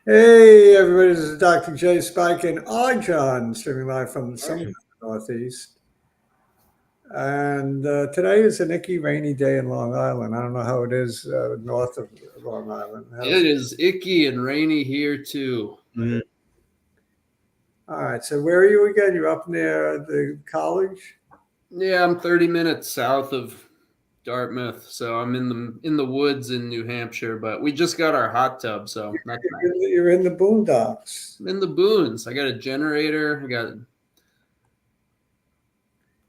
Hey, everybody, this is Dr. J. Spike and John, streaming live from somewhere in the Northeast. And today is an icky, rainy day in Long Island. I don't know how it is north of Long Island. It is icky and rainy here too. All right, so where are you again? You're up near the college? Yeah, I'm 30 minutes south of Dartmouth, so I'm in the woods in New Hampshire. But we just got our hot tub, so that's nice. You're in the boondocks. I'm in the boons. I got a generator. I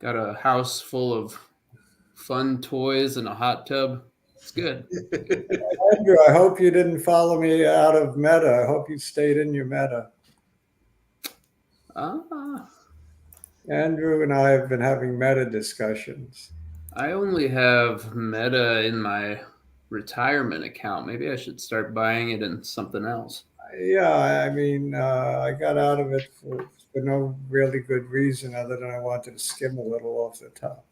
got a house full of fun toys and a hot tub. It's good. Andrew, I hope you didn't follow me out of Meta. I hope you stayed in your Meta. Ah, Andrew and I have been having Meta discussions. I only have Meta in my retirement account. Maybe I should start buying it in something else. Yeah, I mean, I got out of it for no really good reason other than I wanted to skim a little off the top.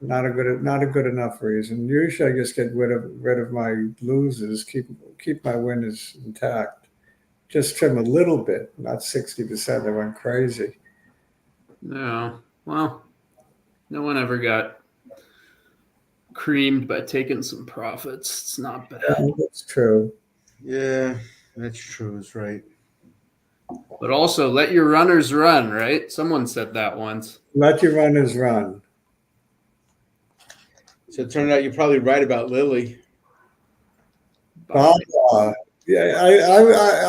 Not a good enough reason. Usually, I just get rid of my losers, keep my winners intact. Just trim a little bit, not 60%. I went crazy. No, well, no one ever got creamed by taking some profits. It's not bad. Yeah, that's true. Yeah, that's true. That's right. But also, let your runners run, right? Someone said that once. Let your runners run. So it turned out you're probably right about Lily. Bob, yeah,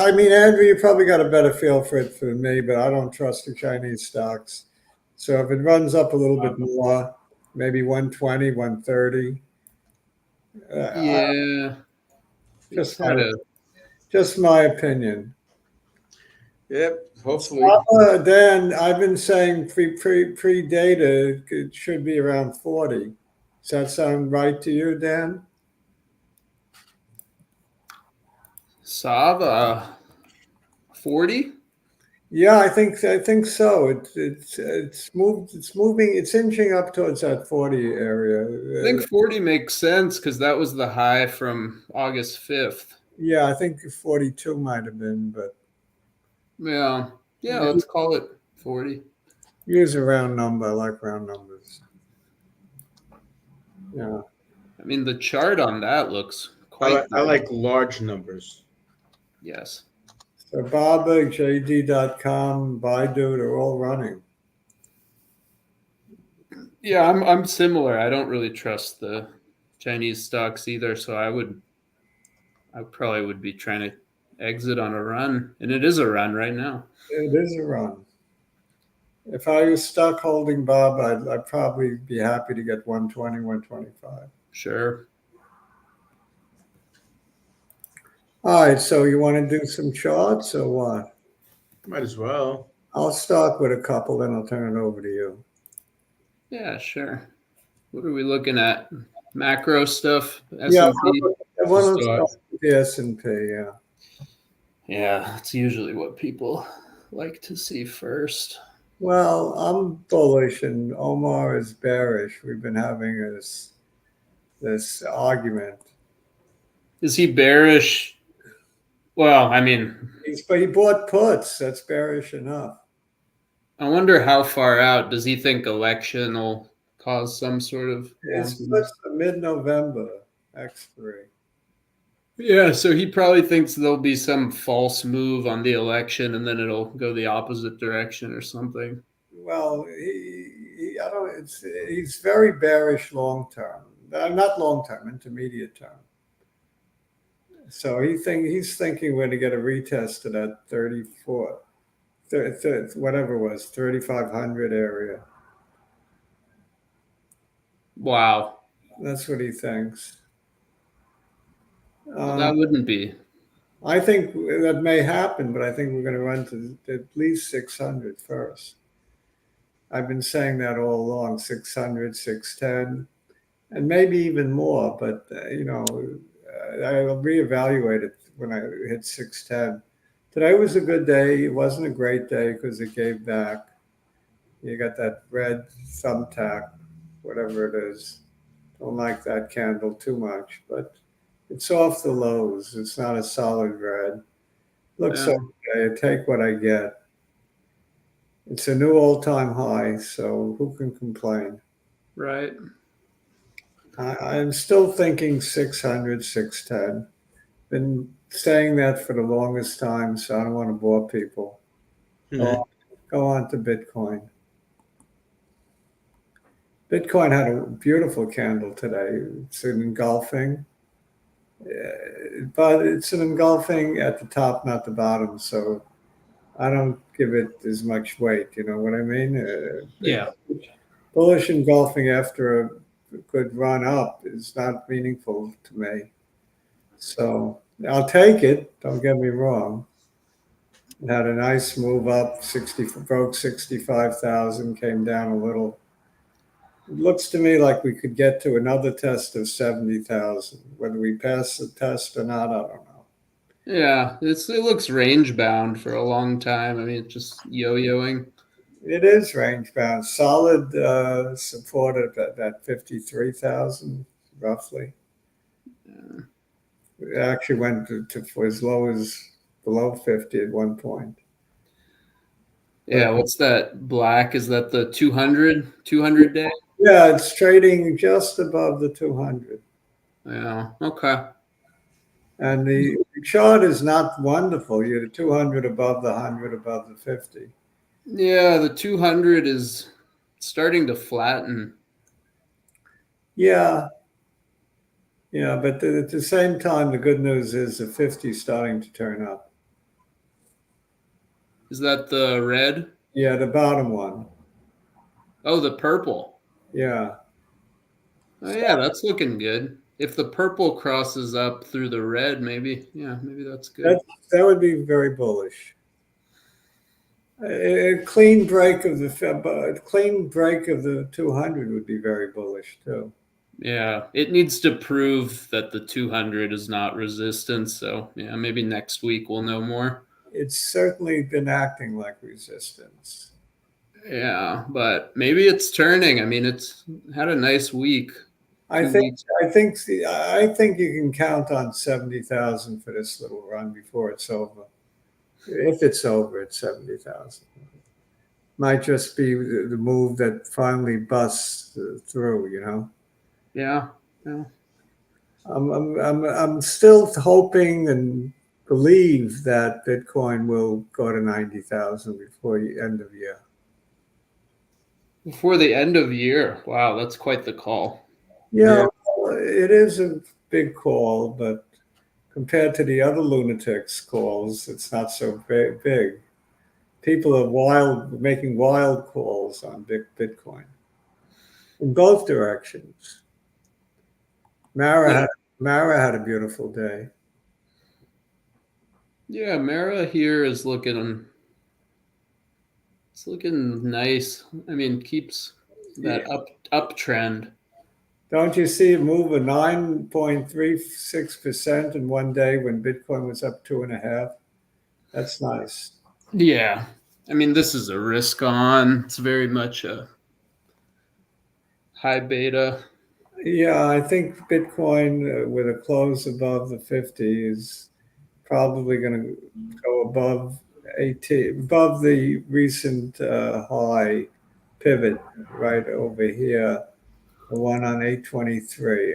I mean, Andrew, you probably got a better feel for it than me, but I don't trust the Chinese stocks. So if it runs up a little bit more, maybe 120, 130. Yeah. Just my opinion. Yep, hopefully. Dan, I've been saying pre-data, it should be around 40. Does that sound right to you, Dan? Sava, 40? Yeah, I think so. It's moving. It's inching up towards that 40 area. I think 40 makes sense because that was the high from August 5th. Yeah, I think 42 might have been, but yeah, let's call it 40. Use a round number. I like round numbers. Yeah. I mean, the chart on that looks quite I like large numbers. Yes. So Baba, JD.com, Baidu, they're all running. Yeah, I'm similar. I don't really trust the Chinese stocks either, so I probably would be trying to exit on a run, and it is a run right now. It is a run. If I was stuck holding Bob, I'd probably be happy to get 120, 125. Sure. All right, so you want to do some charts or what? Might as well. I'll start with a couple, then I'll turn it over to you. Yeah, sure. What are we looking at? Macro stuff? Yeah, S&P? one of the S&P, yeah. Yeah, that's usually what people like to see first. Well, I'm bullish and Omar is bearish. We've been having this argument. Is he bearish? Well, I mean, but he bought puts. That's bearish enough. I wonder how far out does he think election will cause some sort of? It's mid-November expiry. Yeah, so he probably thinks there'll be some false move on the election, and then it'll go the opposite direction or something. Well, I don't. He's very bearish long term. Not long term, intermediate term. So he's thinking we're going to get a retest to that 34, whatever it was, 3,500 area. Wow. That's what he thinks. Well, that wouldn't be. I think that may happen, but I think we're going to run to at least 600 first. I've been saying that all along, 600, 610, and maybe even more. But, I'll reevaluate it when I hit 610. Today was a good day. It wasn't a great day because it gave back. You got that red thumbtack, whatever it is. Don't like that candle too much, but It's off the lows. It's not a solid red. Looks Yeah. okay. I take what I get. It's a new all-time high, so who can complain? Right. I'm still thinking 600, 610. Been saying that for the longest time, so I don't want to bore people. Mhm. Go on to Bitcoin. Bitcoin had a beautiful candle today. It's an engulfing, but it's an engulfing at the top, not the bottom. So I don't give it as much weight. You know what I mean? Yeah. Bullish engulfing after a good run up is not meaningful to me. So I'll take it. Don't get me wrong. It had a nice move up, 60, broke 65,000, came down a little. It looks to me like we could get to another test of 70,000. Whether we pass the test or not, I don't know. Yeah. It looks range bound for a long time. I mean, it's just yo-yoing. It is range bound, solid support at that 53,000 roughly. It actually went to for as low as below 50 at one point. Yeah. What's that black? Is that the 200 day? Yeah, it's trading just above the 200. Yeah. Okay. And the chart is not wonderful. You're the 200 above the 100 above the 50. Yeah. The 200 is starting to flatten. Yeah, yeah, but at the same time, the good news is the 50 is starting to turn up. Is that the red? Yeah, the bottom one. Oh, the purple. Yeah. Oh, yeah, that's looking good. If the purple crosses up through the red, maybe, yeah, maybe that's good. That would be very bullish. A clean break of the 200 would be very bullish too. Yeah, it needs to prove that the 200 is not resistance. So, yeah, maybe next week we'll know more. It's certainly been acting like resistance. Yeah, but maybe it's turning. I mean, it's had a nice week. I 2 think weeks. I think you can count on 70,000 for this little run before it's over. If it's over at 70,000, might just be the move that finally busts through. You know, Yeah, yeah. I'm still hoping and believe that Bitcoin will go to 90,000 before the end of year. Before the end of year. Wow, that's quite the call. Yeah, well, it is a big call, but compared to the other lunatics' calls, it's not so big. People are making wild calls on Bitcoin in both directions. Mara Yeah. had, Mara had a beautiful day. Yeah, Mara here is looking it's looking nice. I mean, keeps that uptrend. Don't you see it move a 9.36% in one day when Bitcoin was up 2.5? That's nice. Yeah. I mean, this is a risk on. It's very much a high beta. Yeah, I think Bitcoin with a close above the 50 is probably going to go above 18, above the recent high pivot right over here, the one on 823.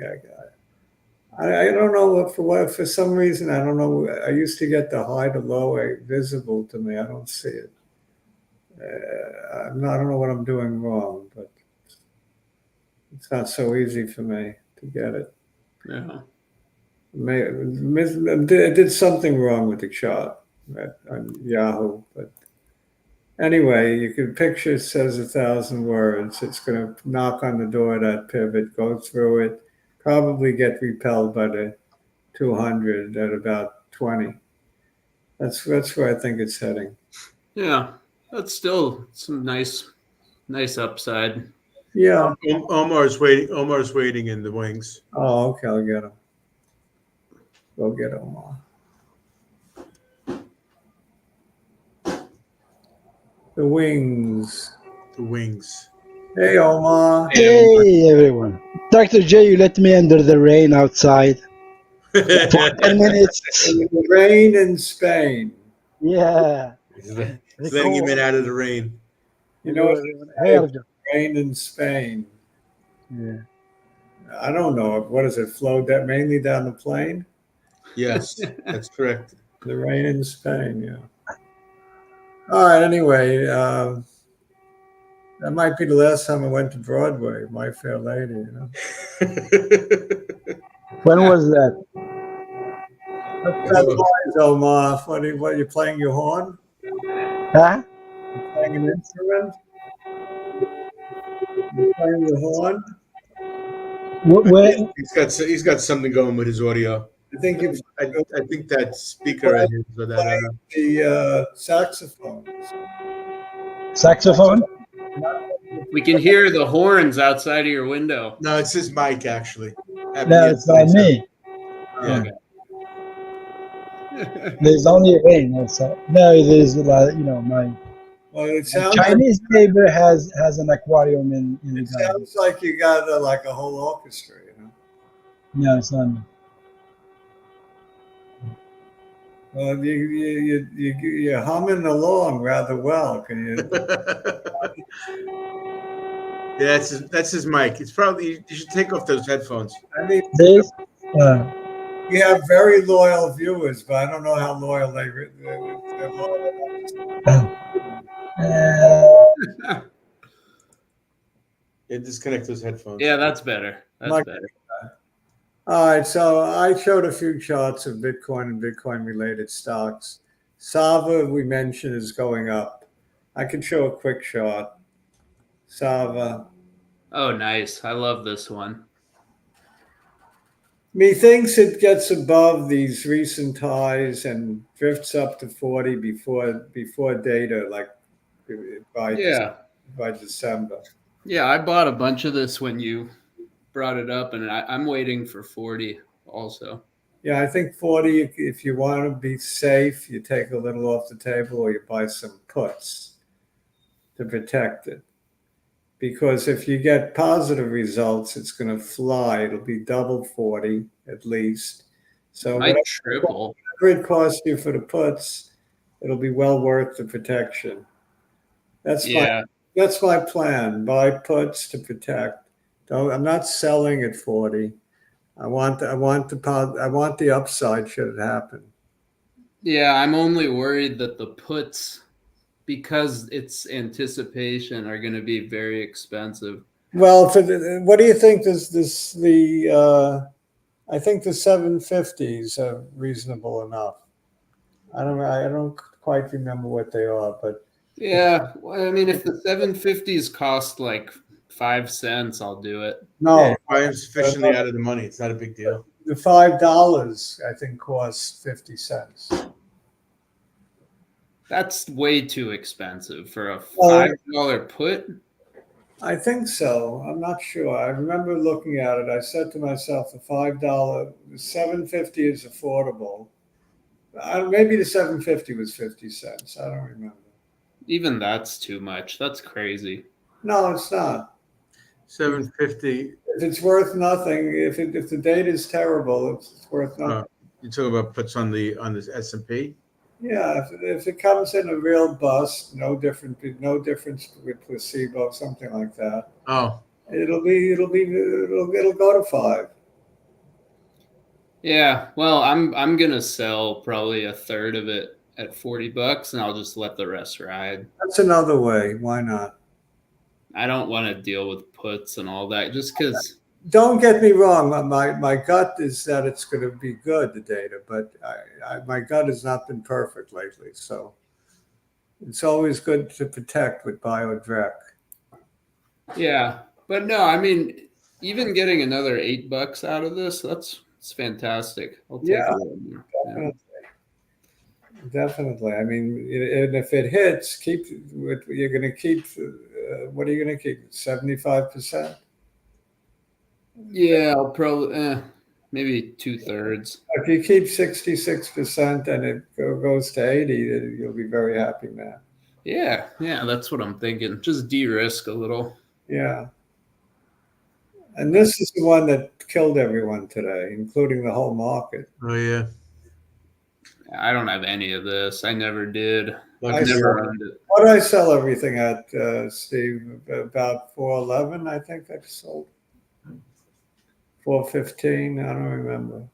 I don't know for some reason, I don't know. I used to get the high to low visible to me. I don't see it. I don't know what I'm doing wrong, but it's not so easy for me to get it. Yeah. I did something wrong with the chart on Yahoo, but anyway, you can picture it says 1,000 words. It's going to knock on the door of that pivot, go through it, probably get repelled by the 200 at about 20. That's where I think it's heading. Yeah. That's still some nice upside. Yeah. Omar's waiting. Omar's waiting in the wings. Oh, okay. I'll get him. Go get Omar. The wings. The wings. Hey, Omar. Hey everyone. Dr. J, you let me under the rain outside. For 10 minutes. The rain in Spain. Yeah. He's They letting him call- in out of the rain. You know, Helder. rain in Spain. Yeah. I don't know. What does it flow that mainly down the plain? Yes, that's correct. The rain in Spain, yeah. All right. Anyway, that might be the last time I went to Broadway. My Fair Lady, you know. When was that? That noise, Omar. What are you playing your horn? Huh? Playing an instrument? You playing your horn? Where? He's got something going with his audio. I think you I think that speaker of his or that the saxophone. Saxophone? We can hear the horns outside of your window. no, it's his mic actually. No, it's not me. Yeah. There's only rain. No, there's like, my Well, it my sounds Chinese neighbor has an aquarium in the it garden. sounds like you got like a whole orchestra, you know. No, it's not me. Well, you're humming along rather well. Can you? Yeah, that's his mic. It's probably you should take off those headphones. I mean, This? we have very loyal viewers, but I don't know how loyal they're loyal. Yeah, disconnect those headphones. Yeah, that's better. That's Mike- better. All right, so I showed a few charts of Bitcoin and Bitcoin-related stocks. Sava, we mentioned, is going up. I can show a quick chart. Sava. Oh, nice. I love this one. Methinks it gets above these recent highs and drifts up to 40 before data, like Yeah. by December. Yeah, I bought a bunch of this when you brought it up, and I'm waiting for 40 also. Yeah, I think 40, if you want to be safe, you take a little off the table or you buy some puts to protect it. Because if you get positive results, it's going to fly. It'll be double 40 at least. So Might triple. whatever it costs you for the puts, it'll be well worth the protection. That's my plan. Buy puts to protect. I'm not selling at 40. I want the upside should it happen. Yeah, I'm only worried that the puts, because it's anticipation, are going to be very expensive. Well, what do you think? I think the 750s are reasonable enough. I don't quite remember what they are, but Yeah, well, I mean, if the 750s cost like 5 cents, I'll do it. no, Yeah, I am sufficiently out of the money. It's not a big deal. the $5 I think costs 50 cents. That's way too expensive for a Well, $5 put. I think so. I'm not sure. I remember looking at it. I said to myself, the $5, the 750 is affordable. Maybe the 750 was 50 cents. I don't remember. Even that's too much. That's crazy. No, it's not. 750. If it's worth nothing, if the data is terrible, it's worth nothing. You talk about puts on the S&P. Yeah, if it comes in a real bust, no difference with placebo, something like that. Oh, It'll go to 5. Yeah, well, I'm gonna sell probably a third of it at $40, and I'll just let the rest ride. That's another way. Why not? I don't want to deal with puts and all that, just because. Don't get me wrong. My gut is that it's going to be good, the data, but my gut has not been perfect lately. So it's always good to protect with BioDrek. Yeah, but no, I mean, even getting another $8 out of this, it's fantastic. I'll take a little more. Yeah. Definitely. I mean, and if it hits, you're going to keep. What are you going to keep? 75%. Yeah, I'll probably maybe 2/3. If you keep 66% and it goes to 80, you'll be very happy, man. Yeah, that's what I'm thinking. Just de-risk a little. Yeah. And this is the one that killed everyone today, including the whole market. Oh yeah. I don't have any of this. I never did. Like I've I never saw- owned it. What did I sell everything at, Steve? About 411, I think I sold. 415, I don't remember.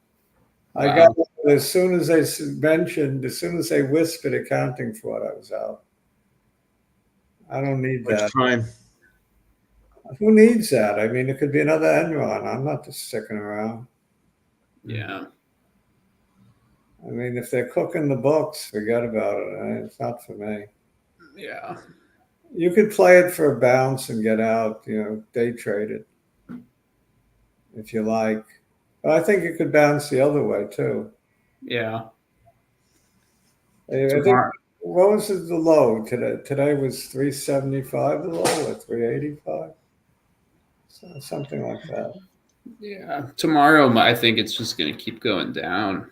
I got Wow. as soon as they mentioned, as soon as they whispered accounting fraud, I was out. I don't need much that. time. Who needs that? I mean, it could be another Enron. I'm not just sticking around. Yeah. I mean, if they're cooking the books, forget about it. It's not for me. Yeah. You could play it for a bounce and get out, day trade it if you like. But I think it could bounce the other way too. Yeah. I think, Tomorrow. what was the low today? Today was 375 the low or 385? So, something like that. Yeah. Tomorrow, I think it's just going to keep going down.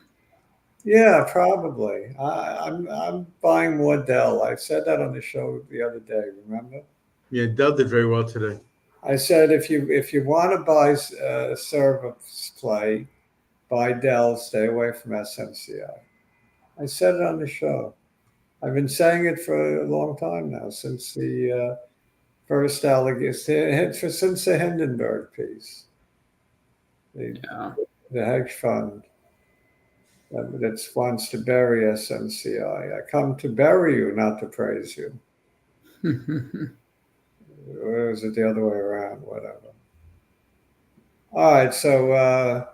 Yeah, probably. I'm buying more Dell. I said that on the show the other day. Remember? Yeah, Dell did very well today. I said if you want to buy server play, buy Dell. Stay away from SMCI. I said it on the show. I've been saying it for a long time now, since the first allegation, since the Hindenburg piece, Yeah. the hedge fund that wants to bury SMCI. I come to bury you, not to praise you. Or is it the other way around? Whatever. All right, so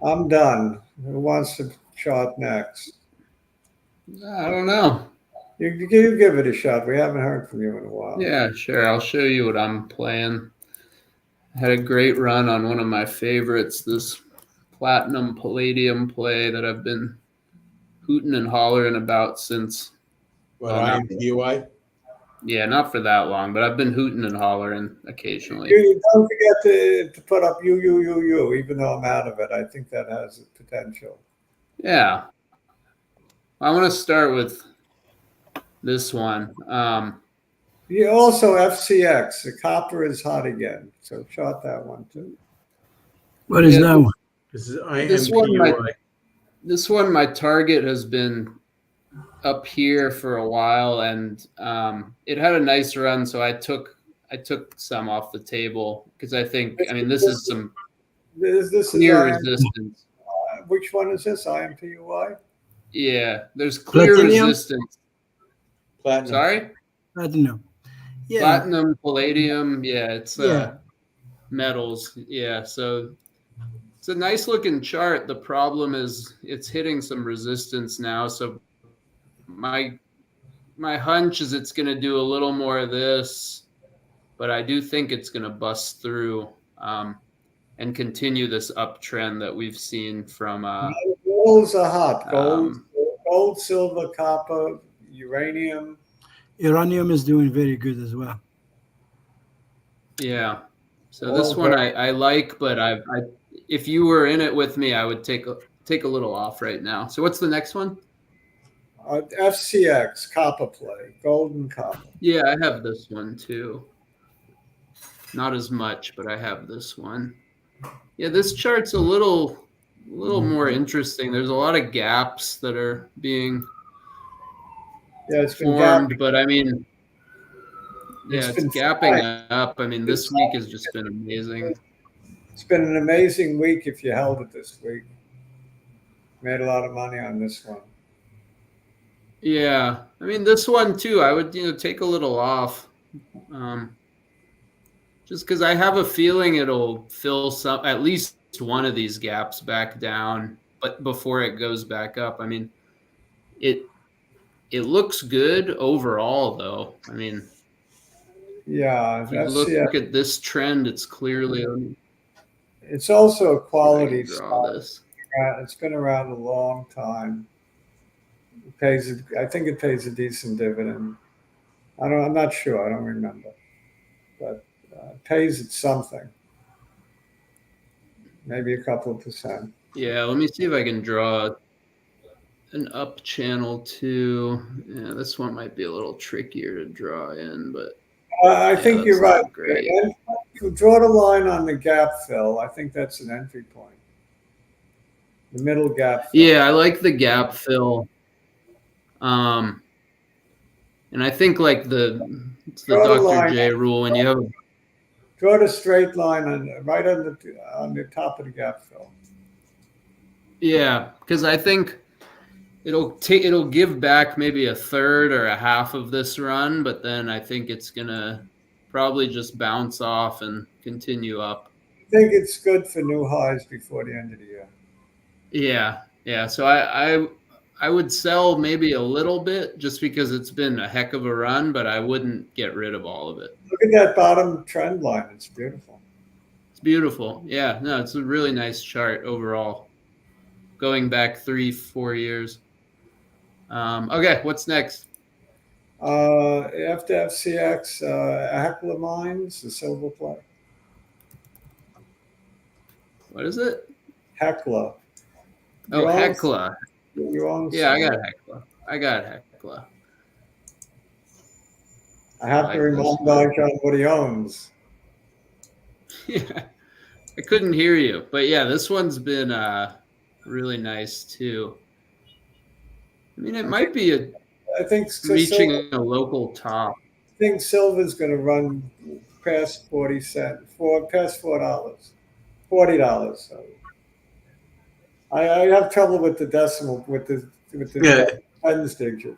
I'm done. Who wants to chart next? I don't know. You give it a shot. We haven't heard from you in a while. Yeah, sure. I'll show you what I'm playing. I had a great run on one of my favorites, this platinum palladium play that I've been hooting and hollering about since. What, Well, not, IMPUI? yeah, not for that long, but I've been hooting and hollering occasionally. You don't forget to put up you, even though I'm out of it. I think that has potential. Yeah. I want to start with this one. You also FCX. The copper is hot again, so chart that one too. What is that one? This is This one, IMPUI. my target has been up here for a while, and it had a nice run, so I took some off the table because I think, this is some This is clear resistance. which one is this? IMPUI? Yeah, there's clear Platinum? resistance. Platinum. Sorry? Platinum. Yeah. Platinum, palladium. Yeah, it's Yeah. metals. Yeah, so it's a nice looking chart. The problem is it's hitting some resistance now. So my hunch is it's going to do a little more of this, but I do think it's going to bust through and continue this uptrend that we've seen from. Metals are hot. Gold, Um, gold, silver, copper, uranium. Uranium is doing very good as well. Yeah. So Well, this one I like, but I if you were in it with me, I would take a little off right now. So what's the next one? FCX, copper play, gold and copper. Yeah, I have this one too. Not as much, but I have this one. Yeah, this chart's a little more interesting. There's a lot of gaps that are being Yeah, it's been formed, gapping. but yeah, it's been gapping fine. up. This week has just been amazing. It's been an amazing week if you held it this week. Made a lot of money on this one. Yeah, this one too. I would take a little off, just because I have a feeling it'll fill at least one of these gaps back down, but before it goes back up. It looks good overall, though. Yeah, if you look at this trend, it's clearly. It's also a See if I quality can draw stock. this. It's been around a long time. I think it pays a decent dividend. I'm not sure. I don't remember, but it pays it something. Maybe a couple of percent. Yeah, let me see if I can draw an up channel too. Yeah, this one might be a little trickier to draw in, but I think you're that's not right. great. draw the line on the gap fill. I think that's an entry point. The middle gap fill. Yeah, I like the gap fill. And I think like it's the Draw the Dr. line. J rule when you have Draw the straight line right on the top of the gap fill. yeah, because I think it'll give back maybe a third or a half of this run, but then I think it's gonna probably just bounce off and continue up. I think it's good for new highs before the end of the year. Yeah. So I would sell maybe a little bit just because it's been a heck of a run, but I wouldn't get rid of all of it. Look at that bottom trend line. It's beautiful. It's beautiful. Yeah, no, it's a really nice chart overall, going back 3-4 years. Okay, what's next? After FCX, Heckler Mines, the silver play. What is it? Heckler. Oh, You own- Hecla. You own Yeah, I some. got Hecla. I have like to this remind one. Don what he owns. Yeah, I couldn't hear you, but yeah, this one's been really nice too. I mean, it might be I think reaching a local top. I think silver's going to run past 40 cents, past $4, $40. So I have trouble with the decimal with the tens digit.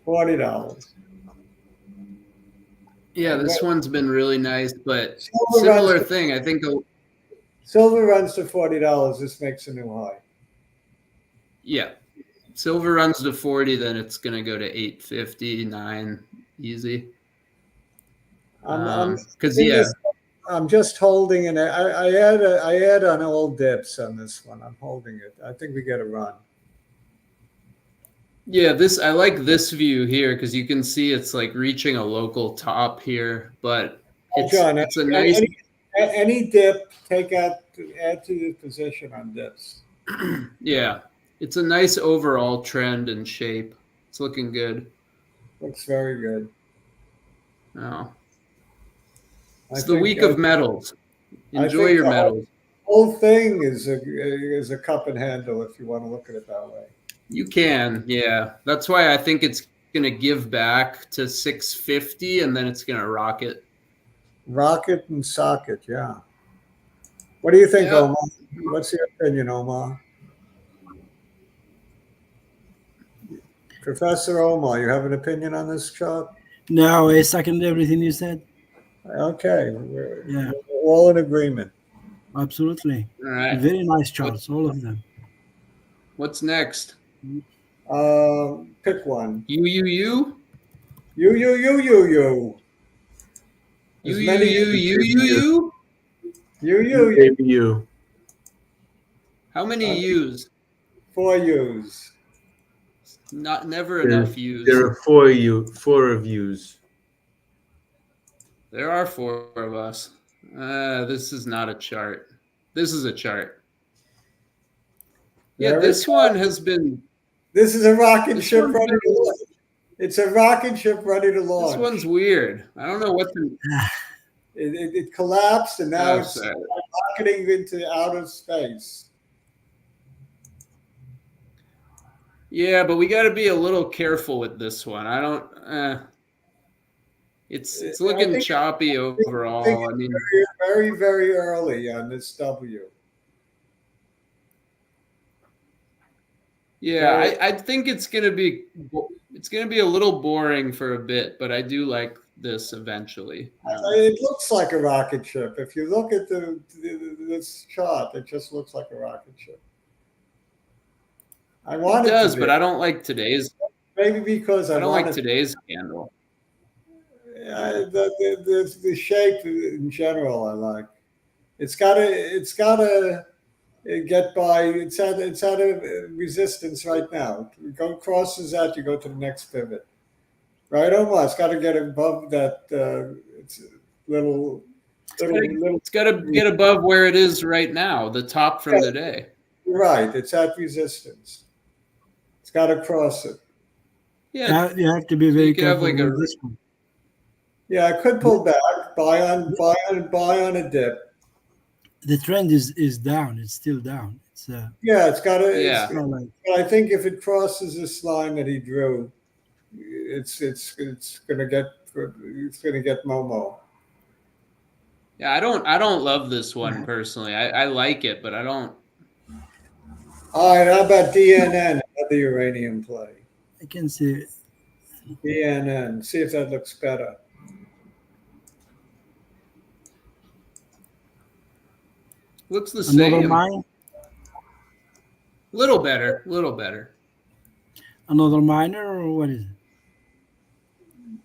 $40. Yeah, this one's been really nice, but Silver similar runs to- thing. I think Silver runs to $40. This makes a new high. yeah, silver runs to 40, then it's gonna go to 850, 9 easy. Because I'm just holding, and I add on old dips on this one. I'm holding it. I think we get a run. Yeah, I like this view here because you can see it's like reaching a local top here, but it's a nice. Any dip, add to the position on dips. Yeah, it's a nice overall trend and shape. It's looking good. Looks very good. Oh, I it's the think, week of metals. Enjoy think your the metals. Whole thing is a cup and handle if you want to look at it that way. You can, yeah. That's why I think it's going to give back to 650 and then it's going to rocket. Rocket and socket, yeah. What do you think, Yeah. Omar? What's your opinion, Omar? Professor Omar, you have an opinion on this chart? No, I second everything you said. Okay, we're Yeah, all in agreement. absolutely. All right. Very nice charts, all of them. What's next? Pick one. You. You. As You. many- You. Maybe you. How many U's? 4 U's. Never enough U's. There are 4 of yous. There are 4 of us. This is not a chart. This is a chart. Yeah, There this we go. one has been. This is a rocket This ship one's ready to launch. It's a rocket ship ready to launch. This one's weird. I don't know what the. It collapsed and now Oh, it's sorry. rocketing into outer space. Yeah, but we got to be a little careful with this one. I don't. It's I looking think- choppy overall. I mean, Very, very early on this W. yeah, I think it's gonna be a little boring for a bit, but I do like this eventually. It looks like a rocket ship. If you look at this chart, it just looks like a rocket ship. I want It it does, to be. but I don't like today's. Maybe because I don't like want it- today's candle. the shape in general I like. It's gotta get by. It's at a resistance right now. Crosses that, you go to the next pivot. Right, Omar? It's got to get above that. It's little. It's got to get above where it is right now, the top from the day. Right, it's at resistance. It's got to cross it. Yeah, You have to be very You could have careful like a- with this one. Yeah, it could pull back, buy on a dip. The trend is down. It's still down. It's Yeah, it's got to. Yeah. not like I think if it crosses this line that he drew, it's gonna get Momo. Yeah, I don't love this one personally. I like it, but I don't. All right, how about DNN, another uranium play? I can see. DNN, see if that looks better. Looks the Another same. mine. Little better. Little better. Another miner, or what is it?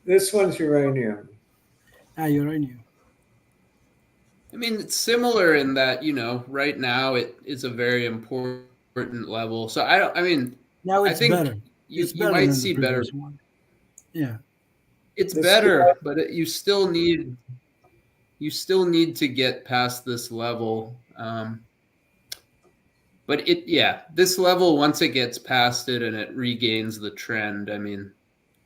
This one's uranium. Uranium. I mean, it's similar in that, right now it is a very important level. So I mean, Now I it's think better. you It's better might than see the better. previous one. Yeah. It's This- better, but you still need to get past this level. But this level, once it gets past it and it regains the trend, I mean,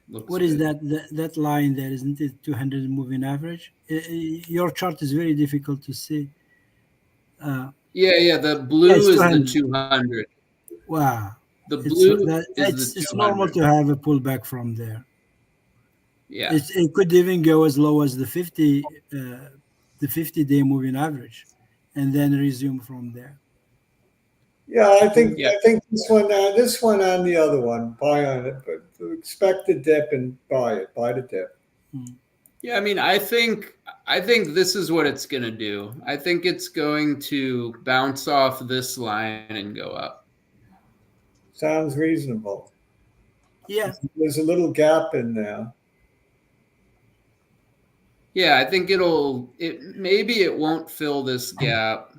looks What is good. that line there? Isn't it 200 moving average? Your chart is very difficult to see. Yeah, the blue it's is the 200. 200. Wow. The blue is the It's 200. normal to have a pullback from there. Yeah. It could even go as low as the 50-day moving average, and then resume from there. Yeah, I think Yeah. this one and the other one, buy on it, but expect the dip and buy it. Buy the dip. Yeah, I mean, I think this is what it's going to do. I think it's going to bounce off this line and go up. Sounds reasonable. Yeah. There's a little gap in there. Yeah, I think maybe it won't fill this gap.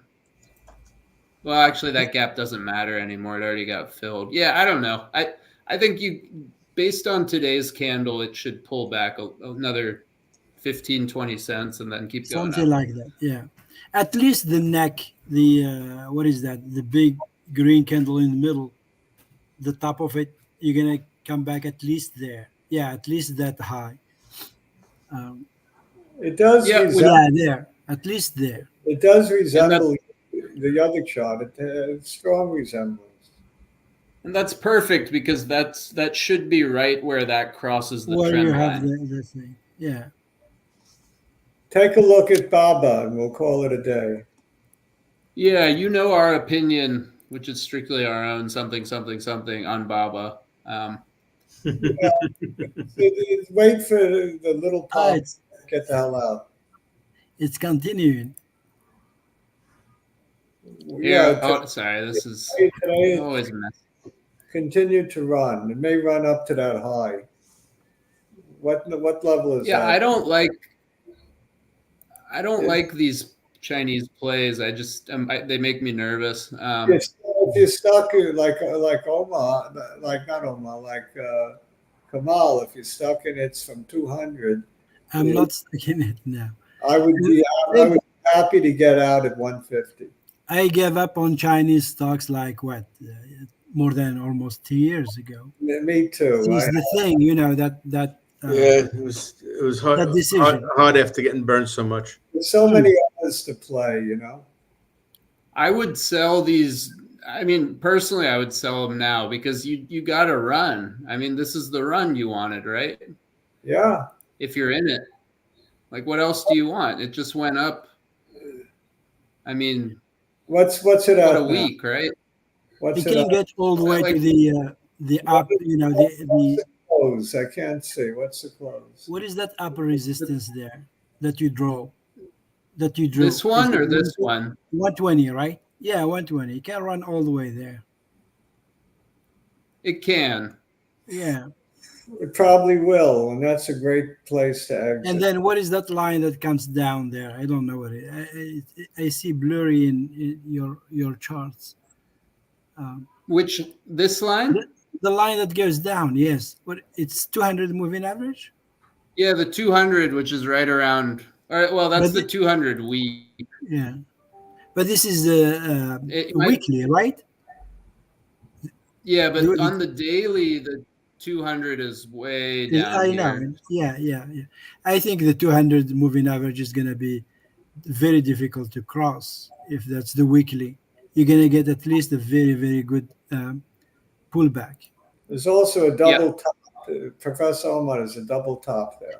Well, actually, that gap doesn't matter anymore. It already got filled. Yeah, I don't know. I think based on today's candle, it should pull back another 15, 20 cents and then keep going Something up. like that. Yeah. At least the neck, what is that? The big green candle in the middle, the top of it, you're going to come back at least there. Yeah, at least that high. It does Yeah, resemble. There. At least there. It does resemble the other chart. It has strong resemblance. And that's perfect because that should be right where that crosses the Where trend you have line. the thing. Yeah. Take a look at Baba, and we'll call it a day. Yeah, our opinion, which is strictly our own, something on Baba. Wait for the little pop. Get the hell out. It's continuing. Yeah, Sorry, this is today always a mess. continued to run. It may run up to that high. What level is Yeah, that? I don't like these Chinese plays. I just they make me nervous. If you're stuck like Omar, not Omar, Kamal, if you're stuck in it's from 200, I'm not stuck in it now. I would be happy to get out at 150. I gave up on Chinese stocks like more than almost 2 years ago. Me too. It's the thing, that Yeah, it was hard, that decision. hard after getting burned so much. There's so many others to play, I would sell these. I mean, personally, I would sell them now because you got to run. I mean, this is the run you wanted, right? Yeah. If you're in it, like, what else do you want? It just went up. I mean, What's it at what a now? week, right? What's You it can at? get all the way to the up, the Close. I can't see. What's the close? what is that upper resistance there that you draw? That you drew. This one or this one? 120, right? Yeah, 120. You can run all the way there. It can. Yeah. It probably will, and that's a great place to exit. And then what is that line that comes down there? I don't know what I see blurry in your charts. Which, this line? The line that goes down, yes. What, it's 200 moving average? Yeah, the 200, which is right around. All right, well, that's But the 200 week. Yeah. But this is It might- weekly, right? Yeah, but on the daily, 200 is way Is- down I here. know. Yeah. I think the 200 moving average is going to be very difficult to cross if that's the weekly. You're going to get at least a very, very good pullback. There's also a Yeah. double top. Professor Omar, there's a double top there.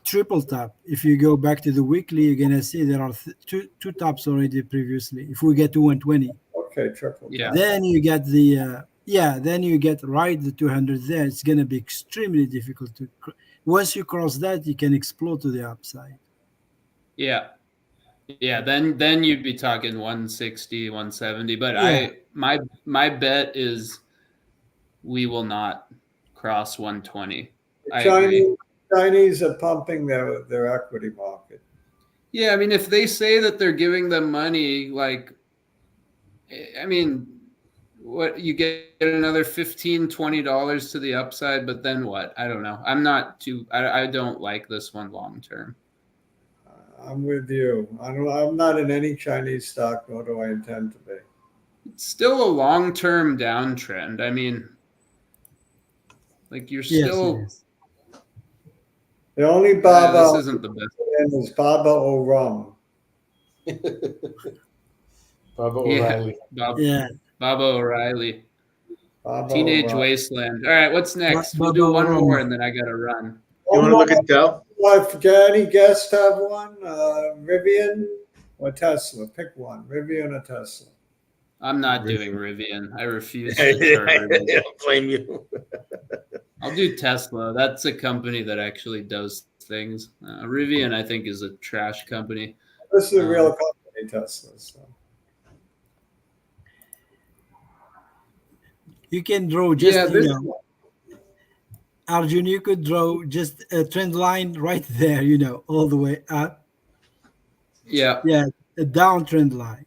Triple top. If you go back to the weekly, you're going to see there are two tops already previously. If we get to 120, Okay, triple Yeah. top. then you get the then you get right the 200 there. It's going to be extremely difficult to once you cross that, you can explode to the upside. Yeah. Then you'd be talking 160, 170. But Yeah. my bet is we will not cross 120. I agree. Chinese are pumping their equity market. Yeah, I mean, if they say that they're giving them money, like, I mean, what you get another $15-$20 to the upside, but then what? I don't know. I don't like this one long term. I'm with you. I'm not in any Chinese stock, nor do I intend to be. It's still a long term downtrend. I mean, like you're Yes, still. it is. The only This Baba isn't the best. is Baba Orum. Baba Yeah, O'Reilly. Yeah. Baba O'Reilly, Baba Teenage Orum. Wasteland. All right, what's next? We'll Baba do one O'Reilly. more, and then I gotta run. You want to look at Dell? Any guests have one? Rivian or Tesla? Pick one. Rivian or Tesla? I'm not Rivian. doing Rivian. I refuse I to chart Rivian. don't blame you. I'll do Tesla. That's a company that actually does things. Rivian, I think, is a trash company. This is a real company, Tesla. So. You can draw just Yeah, this- Arjun, you could draw just a trend line right there, all the way up. Yeah, Yeah, a downtrend line.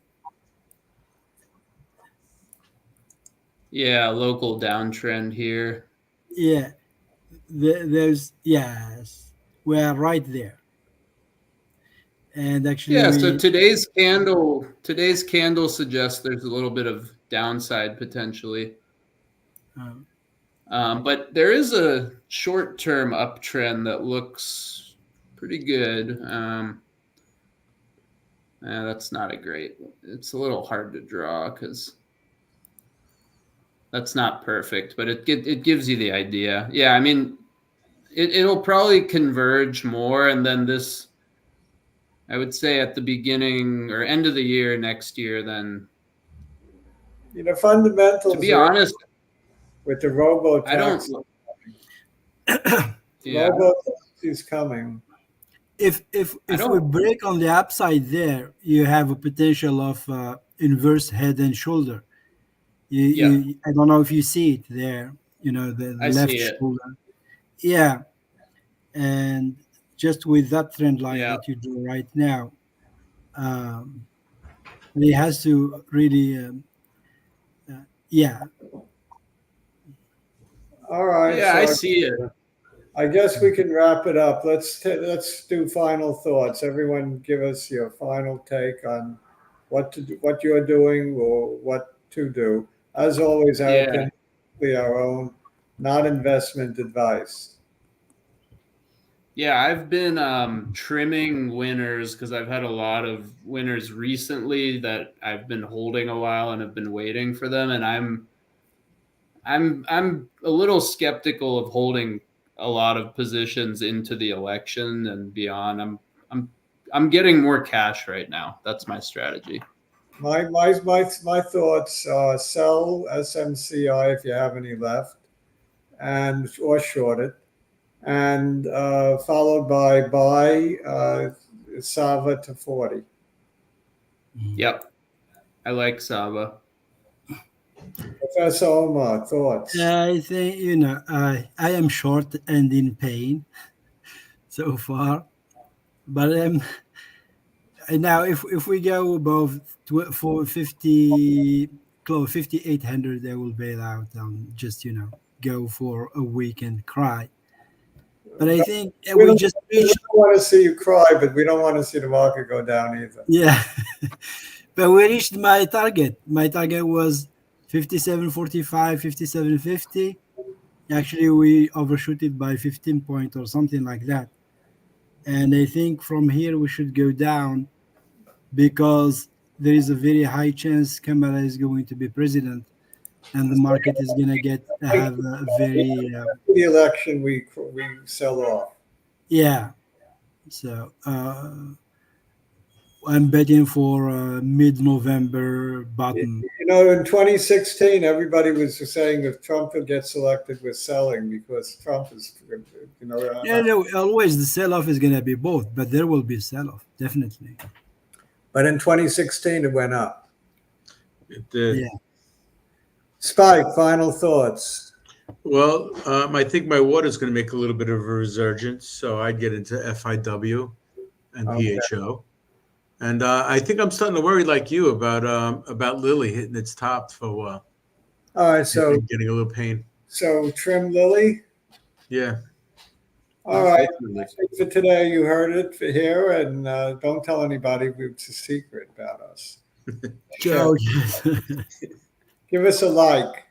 yeah, local downtrend here. Yeah, there's yes, we're right there. And actually, Yeah, so today's candle suggests there's a little bit of downside potentially. But there is a short-term uptrend that looks pretty good. That's not a great. It's a little hard to draw because that's not perfect, but it gives you the idea. Yeah, I mean, it'll probably converge more, and then this, I would say, at the beginning or end of the year next year. Then, Fundamentals. to be honest, with the robo I don't. taxi. Yeah. Robo taxi is coming. if we break on the upside there, you have a potential of inverse head and shoulder. I don't know if you see it there. The I left see it. shoulder. Yeah, and just with that trend line Yeah. that you do right now, it has to really, yeah. All right. Yeah, so I see it. I guess we can wrap it up. Let's do final thoughts. Everyone, give us your final take on what you're doing or what to do. As always, our Yeah. opinion is our own, not investment advice. Yeah, I've been trimming winners because I've had a lot of winners recently that I've been holding a while and have been waiting for them, and I'm a little skeptical of holding a lot of positions into the election and beyond. I'm getting more cash right now. That's my strategy. My thoughts are sell SMCI if you have any left, or short it, and followed by buy Sava to 40. Yep, I like Sava. Professor Omar, thoughts? I think I am short and in pain so far, but now if we go above 450, close 5,800, they will bail out and just go for a week and cry. But I think we just reached. We don't want to see you cry, but we don't want to see the market go down either. Yeah, but we reached my target. My target was 57.45, 57.50. Actually, we overshoot it by 15 point or something like that. And I think from here we should go down because there is a very high chance Kamala is going to be president, and the market is going to have a very The election, we sell off. yeah. So I'm betting for mid-November button. You know, in 2016, everybody was saying if Trump gets elected, we're selling because Trump is, you know. Yeah, no, always the sell-off is going to be both, but there will be sell-off definitely. But in 2016, it went up. It did. Yeah. Spike, final thoughts. Well, I think my water's going to make a little bit of a resurgence, so I'd get into FIW and Okay. PHO. And I think I'm starting to worry, like you, about Lilly hitting its top for a while. All right, so Getting a little pain. trim Lily. Yeah. All right, Definitely. that's it for today. You heard it for here, and don't tell anybody it's a secret about us. Joe. Give us a like.